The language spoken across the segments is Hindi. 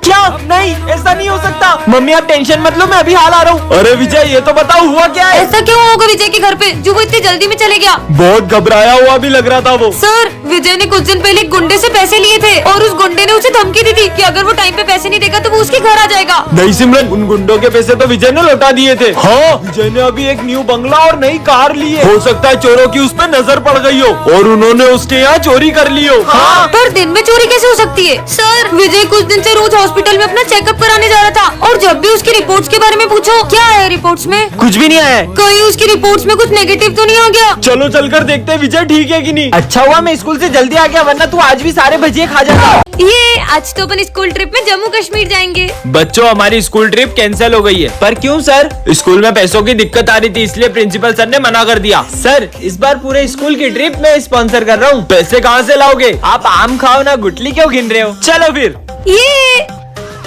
क्या? नहीं, ऐसा नहीं हो सकता। मम्मी आप टेंशन मत लो, मैं अभी हाल आ रहा हूँ। अरे विजय ये तो बताओ हुआ क्या है? ऐसा क्यों होगा विजय के घर पे जो वो इतनी जल्दी में चले गया? बहुत घबराया हुआ भी लग रहा था वो। सर विजय ने कुछ दिन पहले एक गुंडे से पैसे लिए थे और उस गुंडे ने उसे धमकी दी थी कि अगर वो टाइम पे पैसे नहीं देगा तो वो उसके घर आ जाएगा। नहीं सिमरन, उन गुंडों के पैसे तो विजय ने लौटा दिए थे। हाँ, विजय ने अभी एक न्यू बंगला और नई कार ली है। हो सकता है चोरों की उस पर नजर पड़ गई हो और उन्होंने उसके यहाँ चोरी कर ली हो। हाँ, पर दिन में चोरी कैसे हो सकती है? सर विजय कुछ दिन से रोज हॉस्पिटल में अपना चेकअप कराने जा रहा था और जब भी उसकी रिपोर्ट्स के बारे में पूछो, क्या है रिपोर्ट्स में? कुछ भी नहीं आया है। कहीं उसकी रिपोर्ट्स में कुछ नेगेटिव तो नहीं आ गया? चलो चलकर देखते हैं विजय ठीक है कि नहीं। अच्छा हुआ मैं स्कूल से जल्दी आ गया, वरना तू आज भी सारे भजिए खा जाता। ये आज तो अपन स्कूल ट्रिप में जम्मू कश्मीर जाएंगे। बच्चों हमारी स्कूल ट्रिप कैंसिल हो गई है। पर क्यों सर? स्कूल में पैसों की दिक्कत आ रही थी, इसलिए प्रिंसिपल सर ने मना कर दिया। सर इस बार पूरे स्कूल की ट्रिप मैं स्पॉन्सर कर रहा हूँ, पैसे कहाँ से लाओगे? आप आम खाओ ना, गुटली क्यों गिन रहे हो? चलो फिर। ये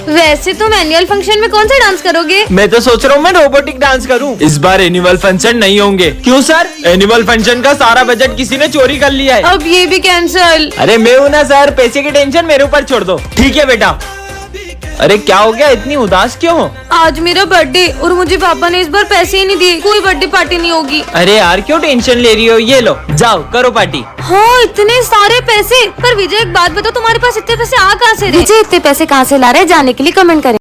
वैसे तुम एनुअल फंक्शन में कौन सा डांस करोगे? मैं तो सोच रहा हूँ मैं रोबोटिक डांस करूँ। इस बार एनुअल फंक्शन नहीं होंगे। क्यों सर? एनुअल फंक्शन का सारा बजट किसी ने चोरी कर लिया है। अब ये भी कैंसल। अरे मैं हूँ ना सर, पैसे की टेंशन मेरे ऊपर छोड़ दो। ठीक है बेटा। अरे क्या हो गया, इतनी उदास क्यों हो? आज मेरा बर्थडे और मुझे पापा ने इस बार पैसे ही नहीं दिए, कोई बर्थडे पार्टी नहीं होगी। अरे यार क्यों टेंशन ले रही हो? ये लो जाओ करो पार्टी। हाँ इतने सारे पैसे। पर विजय एक बात बताओ, तुम्हारे पास इतने पैसे आ कहाँ से रहे? विजय इतने पैसे कहाँ से ला रहे? जाने के लिए कमेंट करें।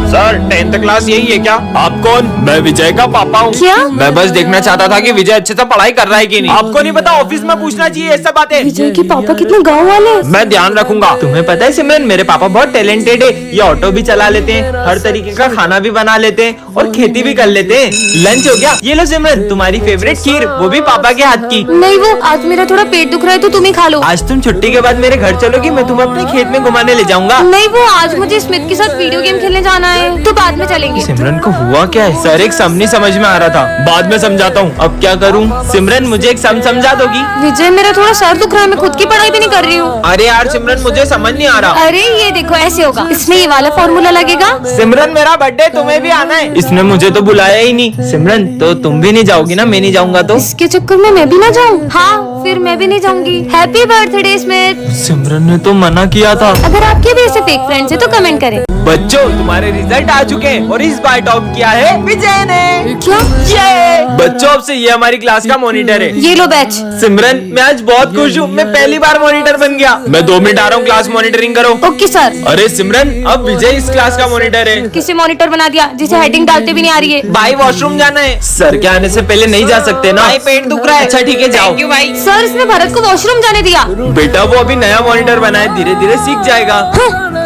सर 10th क्लास यही है क्या? आप कौन? मैं विजय का पापा हूँ। क्या? मैं बस देखना चाहता था कि विजय अच्छे से पढ़ाई कर रहा है कि नहीं। आपको नहीं पता? ऑफिस में पूछना चाहिए ये सब बातें। विजय के पापा कितने गाँव वाले। मैं ध्यान रखूंगा। तुम्हें पता है सिमरन, मेरे पापा बहुत टैलेंटेड है। ये ऑटो भी चला लेते हैं, हर तरीके का खाना भी बना लेते हैं और खेती भी कर लेते हैं। लंच हो गया? ये लो सिमरन तुम्हारी फेवरेट खीर, वो भी पापा के हाथ की। नहीं वो आज मेरा थोड़ा पेट दुख रहा है तो तुम ही खा लो। आज तुम छुट्टी के बाद मेरे घर चलोगी, मैं तुम्हें अपने खेत में घुमाने ले जाऊंगा। नहीं वो आज मुझे स्मिथ के साथ वीडियो गेम खेलने जाना है, तो बाद में चलेंगे। सिमरन को हुआ क्या है? सर एक सम नहीं समझ में आ रहा था, बाद में समझाता हूँ। अब क्या करूँ? सिमरन मुझे एक सम समझा दोगी? विजय मेरा थोड़ा सर दुख रहा है, मैं खुद की पढ़ाई भी नहीं कर रही हूँ। अरे यार सिमरन मुझे समझ नहीं आ रहा। अरे ये देखो ऐसे होगा, इसमें ये वाला फॉर्मूला लगेगा। सिमरन मेरा बर्थडे, तुम्हें भी आना है। इसने मुझे तो बुलाया ही नहीं। सिमरन तो तुम भी नहीं जाओगी ना? मैं नहीं जाऊंगा तो? इसके चक्कर में मैं भी ना जाऊँ? हाँ फिर मैं भी नहीं जाऊंगी। Happy birthday Smith. सिमरन ने तो मना किया था। अगर आपके भी ऐसे फेक फ्रेंड्स है तो कमेंट करें। बच्चों तुम्हारे रिजल्ट आ चुके हैं और इस बार टॉप किया है विजय ने। क्या? ये बच्चों अब से ये हमारी क्लास का मॉनिटर है। ये लो बैच। सिमरन मैं आज बहुत खुश हूँ, मैं पहली बार मॉनिटर बन गया। मैं 2 मिनट आ रहा हूँ, क्लास मॉनिटरिंग करो। Okay sir. अरे सिमरन अब विजय इस क्लास का मॉनिटर है। किसे मॉनिटर बना दिया जिसे हेडिंग डालते भी नहीं आ रही है? भाई वॉशरूम जाना है। सर के आने से पहले नहीं जा सकते ना? भाई पेट दुख रहा है। अच्छा ठीक है जाओ। भाई सर इसने भरत को वॉशरूम जाने दिया। बेटा वो अभी नया मॉनिटर बना है, धीरे धीरे सीख जाएगा।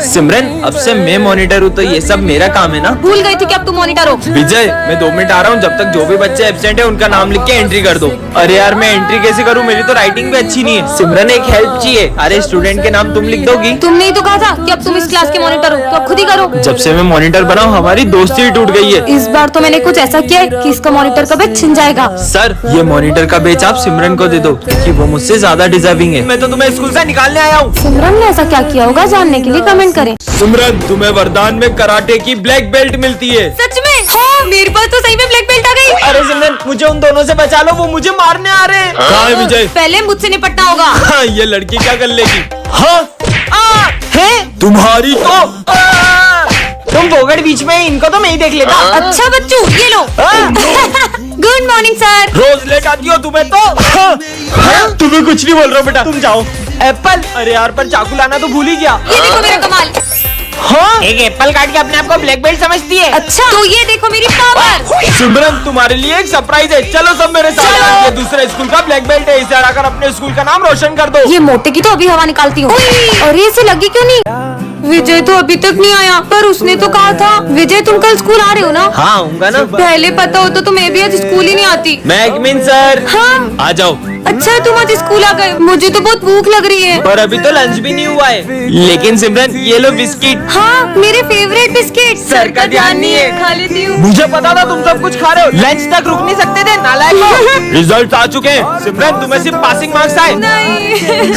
सिमरन अब से मैं मॉनिटर हूँ तो ये सब मेरा काम है ना? भूल गई थी कि अब तुम मॉनिटर हो। विजय मैं 2 मिनट आ रहा हूँ, जब तक जो भी बच्चे एब्सेंट है उनका नाम लिख के एंट्री कर दो। अरे यार मैं एंट्री कैसे करूँ? मेरी तो राइटिंग भी अच्छी नहीं है। सिमरन एक हेल्प चाहिए। अरे स्टूडेंट के नाम तुम लिख दोगी? तुमने ही तो कहा था कि अब तुम इस क्लास के मॉनिटर हो, तो अब खुद ही करो। जब से मैं मॉनिटर बना हूँ हमारी दोस्ती ही टूट गई है। इस बार तो मैंने कुछ ऐसा किया है कि इसका मॉनिटर का बैच छिन जाएगा। सर ये मॉनिटर का बेच आप सिमरन को दे दो क्योंकि वो मुझसे ज्यादा डिजर्विंग है। मैं तो तुम्हें स्कूल से निकालने आया हूँ। सिमरन ने ऐसा क्या किया होगा, जानने के लिए कमेंट करें। सिमरन तुम्हें वरदान में कराटे की ब्लैक बेल्ट मिलती है। सच में? हाँ मेरे पास तो सही में ब्लैक बेल्ट आ गई। अरे सिमरन मुझे उन दोनों से बचा लो, वो मुझे मारने आ रहे हैं। कहाँ है विजय? पहले मुझसे निपटना होगा। हाँ ये लड़की क्या कर लेगी? हाँ है तुम्हारी तो तुम बोगड़ बीच में, इनको तो मैं ही देख लेता। अच्छा बच्चू ये लो। Good morning sir. रोज लेट आती हो तुम्हें तो। तुम्हें कुछ नहीं बोल रहा बेटा, तुम जाओ। एप्पल? अरे यार पर चाकू लाना तो भूल ही गया। ये देखो मेरा कमाल। हाँ एक एप्पल काट के अपने आप को ब्लैक बेल्ट समझती है। अच्छा तो ये देखो मेरी पावर। सिमरन तुम्हारे लिए एक सरप्राइज है, चलो सब मेरे साथ। ये दूसरे स्कूल का ब्लैक बेल्ट है, इसे हटाकर अपने स्कूल का नाम रोशन कर दो। ये मोटे की तो अभी हवा निकालती हूँ। और ये इसे लगी क्यों नहीं? विजय तो अभी तक नहीं आया, पर उसने तो कहा था। विजय तुम कल स्कूल आ रहे हो ना? हाँ आऊंगा ना। पहले पता हो तो मैं भी आज स्कूल ही नहीं आती। मैगमिन सर। हाँ आ जाओ। अच्छा तुम आज स्कूल आ गए, मुझे तो बहुत भूख लग रही है। पर अभी तो लंच भी नहीं हुआ है। लेकिन सिमरन ये लो बिस्किट। हाँ मेरे फेवरेट बिस्किट। सर का ध्यान नहीं है। खा लेती हूँ। मुझे पता था तुम सब कुछ खा रहे हो, लंच तक रुक नहीं सकते थे नालायक। रिजल्ट आ चुके हैं सिमरन, तुम्हें सिर्फ पासिंग मार्क्स आए। नहीं।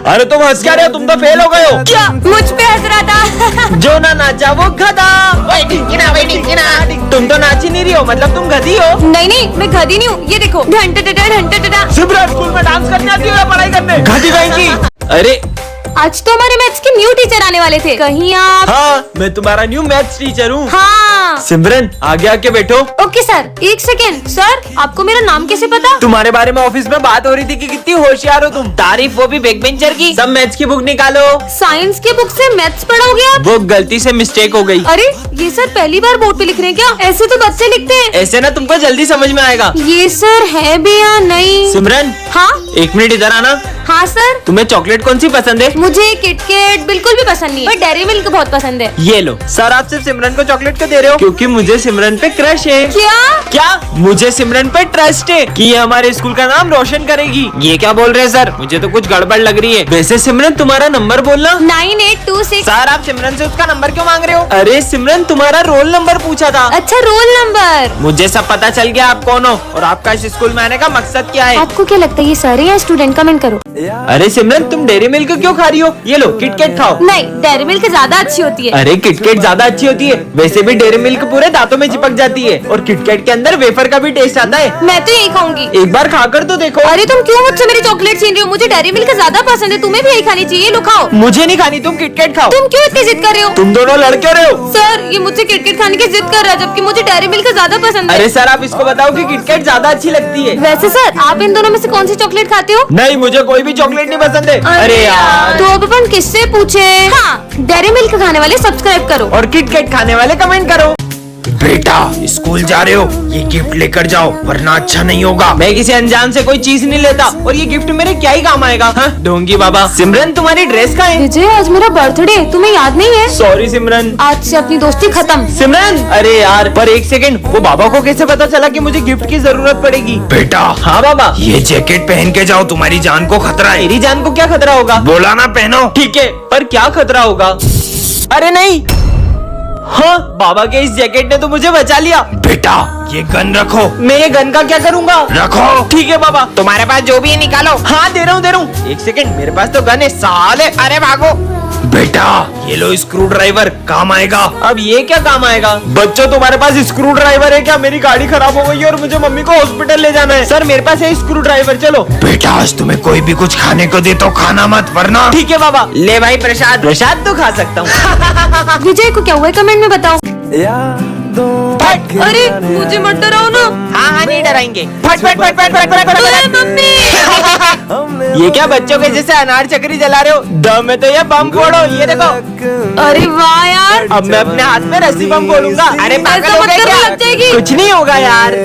अरे तुम हंस क्या रहे हो? तुम तो फेल हो गए हो। क्या? मुझ पे हंस रहा था। जो ना नाचा वो गधा। तुम तो नाच ही नहीं रही हो, मतलब तुम गधी हो। नहीं नहीं मैं गधी नहीं हूँ, ये देखो घंटा। सिमरन स्कूल में डांस करने आती हो या पढ़ाई करने? गधी कहीं की। अरे आज तो हमारे मैथ्स के न्यू टीचर आने वाले थे, कहीं आप? हाँ, मैं तुम्हारा न्यू मैथ्स टीचर हूँ। हाँ। सिमरन आगे आके बैठो। ओके सर, एक सेकेंड। सर आपको मेरा नाम कैसे पता? तुम्हारे बारे में ऑफिस में बात हो रही थी कि कितनी होशियार हो तुम। तारीफ वो भी बैक बेंचर की। सब मैथ्स की बुक निकालो। साइंस की बुक से मैथ्स पढ़ोगे आप? वो गलती से मिस्टेक हो गई। अरे ये सर पहली बार बोर्ड पे लिख रहे हैं क्या? ऐसे तो बच्चे लिखते हैं। ऐसे ना तुमको जल्दी समझ में आएगा। ये सर है भी या नहीं? सिमरन हाँ। 1 मिनट इधर आना। हाँ सर। तुम्हें चॉकलेट कौन सी पसंद है? मुझे किटकैट बिल्कुल भी पसंद नहीं है, पर डेयरी मिल्क बहुत पसंद है। ये लो। सर आप सिर्फ सिमरन को चॉकलेट क्यों दे रहे हो? क्योंकि मुझे सिमरन पे क्रश है। क्या? मुझे सिमरन पे ट्रस्ट है कि ये हमारे स्कूल का नाम रोशन करेगी। ये क्या बोल रहे हैं सर? मुझे तो कुछ गड़बड़ लग रही है। वैसे सिमरन तुम्हारा नंबर बोलना। 9826। सर आप सिमरन से उसका नंबर क्यों मांग रहे हो? अरे सिमरन तुम्हारा रोल नंबर पूछा था। अच्छा रोल नंबर। मुझे सब पता चल गया आप कौन हो और आपका इस स्कूल में आने का मकसद क्या है। आपको क्या लगता है ये सर है या स्टूडेंट? कमेंट करो। अरे सिमरन तुम डेयरी मिल्क क्यों खा रही हो? ये लो किटकैट खाओ। नहीं, डेयरी मिल्क ज्यादा अच्छी होती है। अरे किटकैट ज्यादा अच्छी होती है। वैसे भी डेयरी मिल्क पूरे दांतों में चिपक जाती है और किटकैट के अंदर वेफर का भी टेस्ट आता है। मैं तो यही खाऊंगी। एक बार खाकर तो देखो। अरे तुम क्यों मुझसे मेरी चॉकलेट छीन रही हो? मुझे डेयरी मिल्क ज्यादा पसंद है, तुम्हें भी यही खानी चाहिए। लो खाओ। मुझे नहीं खानी, तुम किटकैट खाओ। तुम क्यों इतनी जिद कर रहे हो? तुम दोनों लड़ क्यों रहे हो? सर ये मुझसे किटकैट खाने की जिद कर रहा है, जबकि मुझे डेयरी मिल्क ज्यादा पसंद है। अरे सर आप इसको बताओ कि किटकैट ज्यादा अच्छी लगती है। वैसे सर आप इन दोनों में से कौन सी चॉकलेट खाते हो? नहीं मुझे कोई भी चॉकलेट नहीं पसंद है। अरे यार। तो अब अपन किससे पूछे? हाँ, डेयरी मिल्क खाने वाले सब्सक्राइब करो और किटकैट खाने वाले कमेंट करो। बेटा स्कूल जा रहे हो, ये गिफ्ट लेकर जाओ वरना अच्छा नहीं होगा। मैं किसी अनजान से कोई चीज नहीं लेता और ये गिफ्ट मेरे क्या ही काम आएगा। हाँ ढोंगी बाबा। सिमरन तुम्हारी ड्रेस कहाँ है? विजय आज मेरा बर्थडे, तुम्हें याद नहीं है? सॉरी सिमरन। आज से अपनी दोस्ती खत्म। सिमरन अरे यार पर एक सेकंड, वो बाबा को कैसे पता चला कि मुझे गिफ्ट की जरूरत पड़ेगी? बेटा हाँ बाबा। ये जैकेट पहन के जाओ, तुम्हारी जान को खतरा है। मेरी जान को क्या खतरा होगा? बोला ना पहनो। ठीक है पर क्या खतरा होगा? अरे नहीं। हाँ बाबा के इस जैकेट ने तो मुझे बचा लिया। बेटा ये गन रखो। मैं ये गन का क्या करूँगा? रखो। ठीक है बाबा। तुम्हारे पास जो भी है निकालो। हाँ दे रहा हूँ। एक सेकंड, मेरे पास तो गन है साले। अरे भागो। बेटा ये लो स्क्रू ड्राइवर, काम आएगा। अब ये क्या काम आएगा? बच्चों तुम्हारे पास स्क्रू ड्राइवर है क्या? मेरी गाड़ी खराब हो गई है और मुझे मम्मी को हॉस्पिटल ले जाना है। सर मेरे पास है स्क्रू ड्राइवर, चलो। बेटा आज तुम्हें कोई भी कुछ खाने को दे तो खाना मत वरना। ठीक है बाबा। ले भाई प्रसाद। प्रसाद तो खा सकता हूँ। विजय को क्या हुआ है कमेंट में बताओ। अरे मुझे मत डराओ ना। हाँ नहीं डराएंगे। फट फट फट फट फट फट फट। मम्मी। ये क्या बच्चों के जैसे अनार चक्री जला रहे हो? दम है तो ये बम फोड़ो, ये देखो। अरे वाह यार। अब मैं अपने हाथ में रस्सी बम फोड़ूंगा। अरे पागल ऐसा हो मत गए करो, क्या? लग जाएगी। कुछ नहीं होगा यार।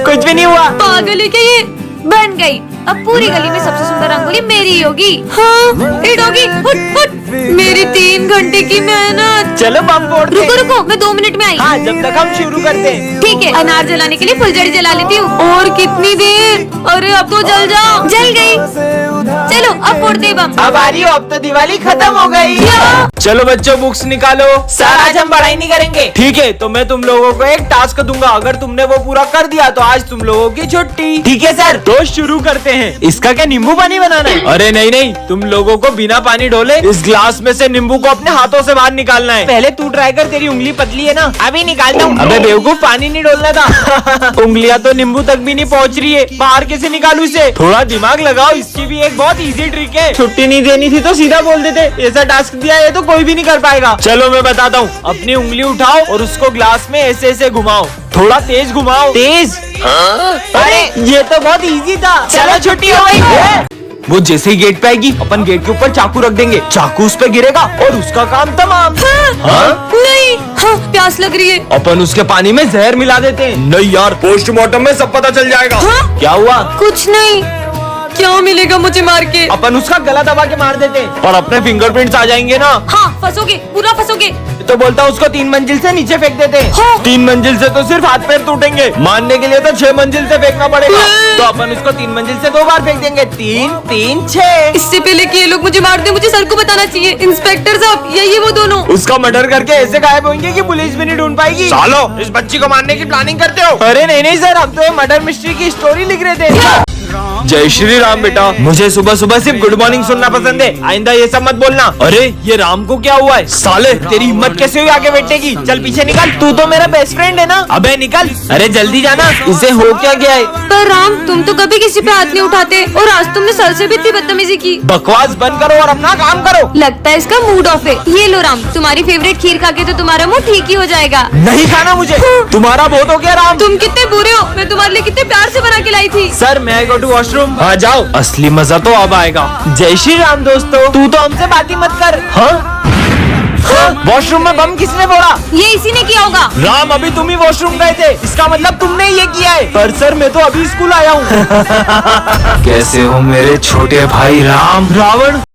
कुछ भी नहीं हुआ। पागल है क्या ये? बन गई। अब पूरी गली में सबसे सुंदर रंगोली मेरी ही होगी। हाँ हिट होगी। हुट हुट। मेरी 3 घंटे की मेहनत। चलो बम फोड़ते हैं। रुको रुको, मैं 2 मिनट में आई। हाँ जब तक हम शुरू करते हैं। ठीक है, अनार जलाने के लिए फुलझड़ी जला लेती हूँ। और कितनी देर? अरे अब तो जल जाओ। जल गई। चलो अब फोड़ते हैं बम। अब आ रही हो, अब तो दिवाली खत्म हो गई। क्या? चलो बच्चों बुक्स निकालो। सर आज हम पढ़ाई नहीं करेंगे। ठीक है तो मैं तुम लोगों को एक टास्क दूंगा, अगर तुमने वो पूरा कर दिया तो आज तुम लोगों की छुट्टी। ठीक है सर। तो शुरू करते हैं। इसका क्या नींबू पानी बनाना है? अरे नहीं नहीं, तुम लोगों को बिना पानी डोले इस ग्लास में से नींबू को अपने हाथों से बाहर निकालना है। पहले तू ट्राई कर, तेरी उंगली पतली है ना। अभी निकालता हूँ। अबे बेवकूफ, पानी नहीं डोलना था। उंगलियां तो नींबू तक भी नहीं पहुँच रही है, बाहर कैसे निकालू इसे? थोड़ा दिमाग लगाओ, इसकी भी एक बहुत इजी ट्रिक है। छुट्टी नहीं देनी थी तो सीधा बोल देते। ऐसा टास्क दिया है तो कोई भी नहीं कर पाएगा। चलो मैं बताता हूँ। अपनी उंगली उठाओ और उसको ग्लास में ऐसे ऐसे घुमाओ। थोड़ा तेज घुमाओ। तेज? अरे ये तो बहुत इजी था। चलो छुट्टी हो गई। वो जैसे ही गेट पे आएगी अपन गेट के ऊपर चाकू रख देंगे, चाकू उस पे गिरेगा और उसका काम तमाम। हाँ? नहीं। हाँ प्यास लग रही है। अपन उसके पानी में जहर मिला देते हैं। नहीं यार, पोस्टमार्टम में सब पता चल जाएगा। हाँ? क्या हुआ? कुछ नहीं। क्या मिलेगा मुझे मार के? अपन उसका गला दबा के मार देते हैं और अपने फिंगरप्रिंट्स आ जाएंगे ना। हाँ फंसोगे, पूरा फंसोगे। तो बोलता हूँ उसको 3 मंजिल से नीचे फेंक देते हैं। हाँ। 3 मंजिल से तो सिर्फ हाथ पैर टूटेंगे, मारने के लिए तो 6 मंजिल से फेंकना पड़ेगा। तो अपन उसको 3 मंजिल से 2 बार फेंक देंगे। 3 3 6। इससे पहले कि ये लोग मुझे मार दे, मुझे सर को बताना चाहिए। इंस्पेक्टर साहब यही वो दोनों। उसका मर्डर करके ऐसे गायब होंगे कि पुलिस भी नहीं ढूंढ पाएगी। सालो इस बच्ची को मारने की प्लानिंग करते हो? अरे नहीं नहीं सर, हम तो ये मर्डर मिस्ट्री की स्टोरी लिख रहे थे। जय श्री राम बेटा। मुझे सुबह सुबह सिर्फ गुड मॉर्निंग सुनना पसंद है, आइंदा ये सब मत बोलना। अरे ये राम को क्या हुआ है? साले तेरी हिम्मत कैसे हुई आगे बैठने की? चल पीछे निकल, तू तो मेरा बेस्ट फ्रेंड है ना। अबे निकल, अरे जल्दी जाना, इसे हो क्या गया है? पर राम तुम तो कभी किसी पे हाथ नहीं उठाते और आज तुमने सर से भी इतनी बदतमीजी की। बकवास बंद करो और अपना काम करो। लगता है इसका मूड ऑफ है। ये लो राम, तुम्हारी फेवरेट खीर खा के तो तुम्हारा मूड ठीक ही हो जाएगा। नहीं खाना मुझे, तुम्हारा बहुत हो गया राम। तुम कितने बुरे हो, मैं तुम्हारे लिए कितने प्यार से बना के लाई थी। सर मैं गो टू वॉशरूम। हाँ जाओ, असली मजा तो अब आएगा। जय श्री राम दोस्तों, तू तो हमसे बात ही मत कर। हाँ वॉशरूम में बम किसने फोड़ा? ये इसी ने किया होगा। राम अभी तुम ही वॉशरूम गए थे, इसका मतलब तुमने ये किया है। पर सर मैं तो अभी स्कूल आया हूँ। कैसे हो मेरे छोटे भाई राम? रावण